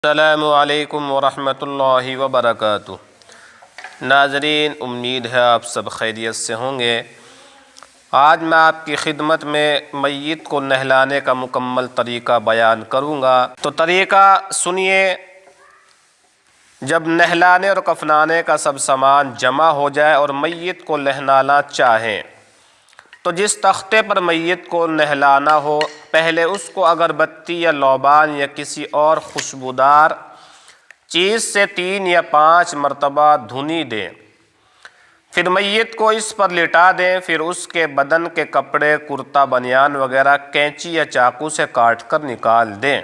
السلام علیکم ورحمۃ اللہ وبرکاتہ۔ ناظرین، امید ہے آپ سب خیریت سے ہوں گے۔ آج میں آپ کی خدمت میں میت کو نہلانے کا مکمل طریقہ بیان کروں گا، تو طریقہ سنیے۔ جب نہلانے اور کفنانے کا سب سامان جمع ہو جائے اور میت کو نہلانا چاہیں تو جس تختے پر میت کو نہلانا ہو، پہلے اس کو اگربتی یا لوبان یا کسی اور خوشبودار چیز سے 3 یا 5 مرتبہ دھنی دیں، پھر میت کو اس پر لٹا دیں، پھر اس کے بدن کے کپڑے، کرتا بنیان وغیرہ کینچی یا چاقو سے کاٹ کر نکال دیں،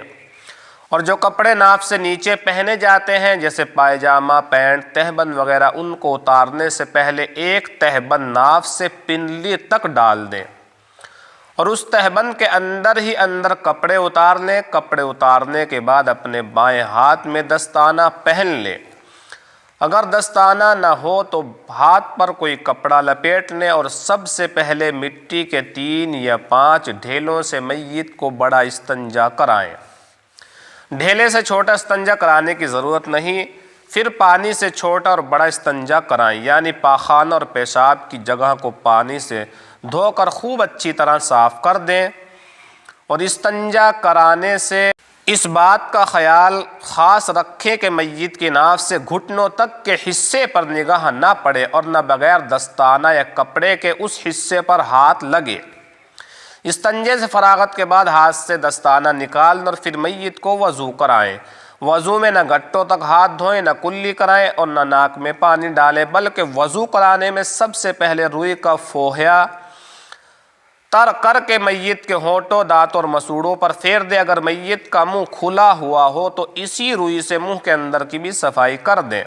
اور جو کپڑے ناف سے نیچے پہنے جاتے ہیں جیسے پائجامہ، پینٹ، تہبند وغیرہ، ان کو اتارنے سے پہلے ایک تہبند ناف سے پنڈلی تک ڈال دیں اور اس تہبند کے اندر ہی اندر کپڑے اتار لیں۔ کپڑے اتارنے کے بعد اپنے بائیں ہاتھ میں دستانہ پہن لیں، اگر دستانہ نہ ہو تو ہاتھ پر کوئی کپڑا لپیٹ لیں اور سب سے پہلے مٹی کے 3 یا 5 ڈھیلوں سے میت کو بڑا استنجا کرائیں۔ ڈھیلے سے چھوٹا استنجا کرانے کی ضرورت نہیں، پھر پانی سے چھوٹا اور بڑا استنجا کرائیں، یعنی پاخانہ اور پیشاب کی جگہ کو پانی سے دھو کر خوب اچھی طرح صاف کر دیں، اور استنجا کرانے سے اس بات کا خیال خاص رکھیں کہ میت کی ناف سے گھٹنوں تک کے حصے پر نگاہ نہ پڑے اور نہ بغیر دستانہ یا کپڑے کے اس حصے پر ہاتھ لگے۔ استنجے سے فراغت کے بعد ہاتھ سے دستانہ نکالیں اور پھر میت کو وضو کرائیں۔ وضو میں نہ گھٹوں تک ہاتھ دھوئیں، نہ کلی کرائیں اور نہ ناک میں پانی ڈالیں، بلکہ وضو کرانے میں سب سے پہلے روئی کا فوہیا تر کر کے میت کے ہونٹوں، دانتوں اور مسوڑوں پر پھیر دیں۔ اگر میت کا منہ کھلا ہوا ہو تو اسی روئی سے منہ کے اندر کی بھی صفائی کر دیں،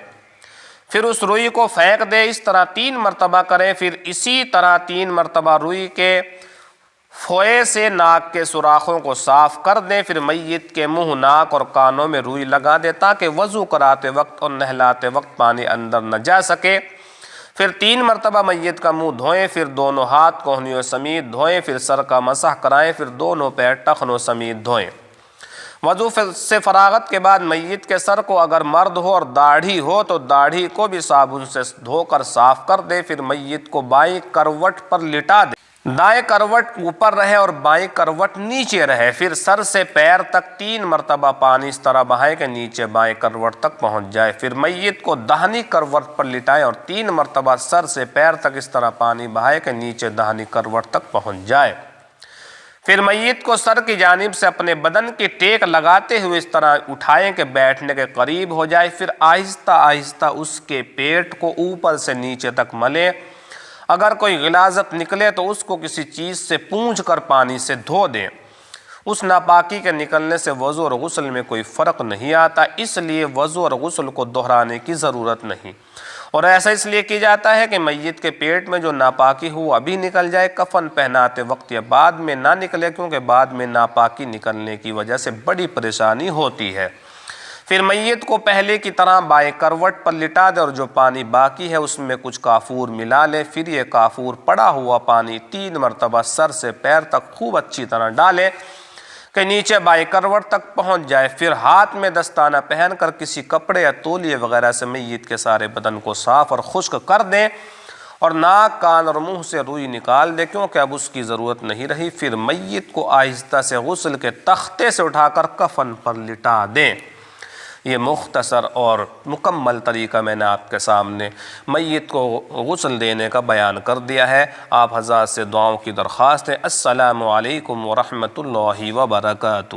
پھر اس روئی کو پھینک دیں۔ اس طرح 3 مرتبہ کریں، پھر اسی طرح 3 مرتبہ روئی کے فوہے سے ناک کے سوراخوں کو صاف کر دیں، پھر میت کے منہ، ناک اور کانوں میں روئی لگا دیں تاکہ وضو کراتے وقت اور نہلاتے وقت پانی اندر نہ جا سکے۔ پھر 3 مرتبہ میت کا منہ دھوئیں، پھر دونوں ہاتھ کہنیوں سمیت دھوئیں، پھر سر کا مسح کرائیں، پھر دونوں پیر ٹخنوں سمیت دھوئیں۔ وضو سے فراغت کے بعد میت کے سر کو، اگر مرد ہو اور داڑھی ہو تو داڑھی کو بھی صابن سے دھو کر صاف کر دیں، پھر میت کو بائیں کروٹ پر لٹا دیں، دائیں کروٹ اوپر رہے اور بائیں کروٹ نیچے رہے، پھر سر سے پیر تک 3 مرتبہ پانی اس طرح بہائیں کہ نیچے بائیں کروٹ تک پہنچ جائے، پھر میت کو داہنی کروٹ پر لٹائیں اور 3 مرتبہ سر سے پیر تک اس طرح پانی بہائیں کہ نیچے داہنی کروٹ تک پہنچ جائے، پھر میت کو سر کی جانب سے اپنے بدن کی ٹیک لگاتے ہوئے اس طرح اٹھائیں کہ بیٹھنے کے قریب ہو جائے، پھر آہستہ آہستہ اس کے پیٹ کو اوپر سے نیچے تک ملیں۔ اگر کوئی غلاظت نکلے تو اس کو کسی چیز سے پونجھ کر پانی سے دھو دیں۔ اس ناپاکی کے نکلنے سے وضو اور غسل میں کوئی فرق نہیں آتا، اس لیے وضو اور غسل کو دہرانے کی ضرورت نہیں، اور ایسا اس لیے کیا جاتا ہے کہ میت کے پیٹ میں جو ناپاکی ہو ابھی نکل جائے، کفن پہناتے وقت یا بعد میں نہ نکلے، کیونکہ بعد میں ناپاکی نکلنے کی وجہ سے بڑی پریشانی ہوتی ہے۔ پھر میت کو پہلے کی طرح بائیں کروٹ پر لٹا دیں اور جو پانی باقی ہے اس میں کچھ کافور ملا لیں، پھر یہ کافور پڑا ہوا پانی 3 مرتبہ سر سے پیر تک خوب اچھی طرح ڈالیں کہ نیچے بائیں کروٹ تک پہنچ جائے، پھر ہاتھ میں دستانہ پہن کر کسی کپڑے یا تولیے وغیرہ سے میت کے سارے بدن کو صاف اور خشک کر دیں اور ناک، کان اور منہ سے روئی نکال دیں، کیونکہ اب اس کی ضرورت نہیں رہی۔ پھر میت کو آہستہ سے غسل کے تختے سے اٹھا کر کفن پر لٹا دیں۔ یہ مختصر اور مکمل طریقہ میں نے آپ کے سامنے میت کو غسل دینے کا بیان کر دیا ہے۔ آپ حضرات سے دعاؤں کی درخواست ہے۔ السلام علیکم ورحمۃ اللہ وبرکاتہ۔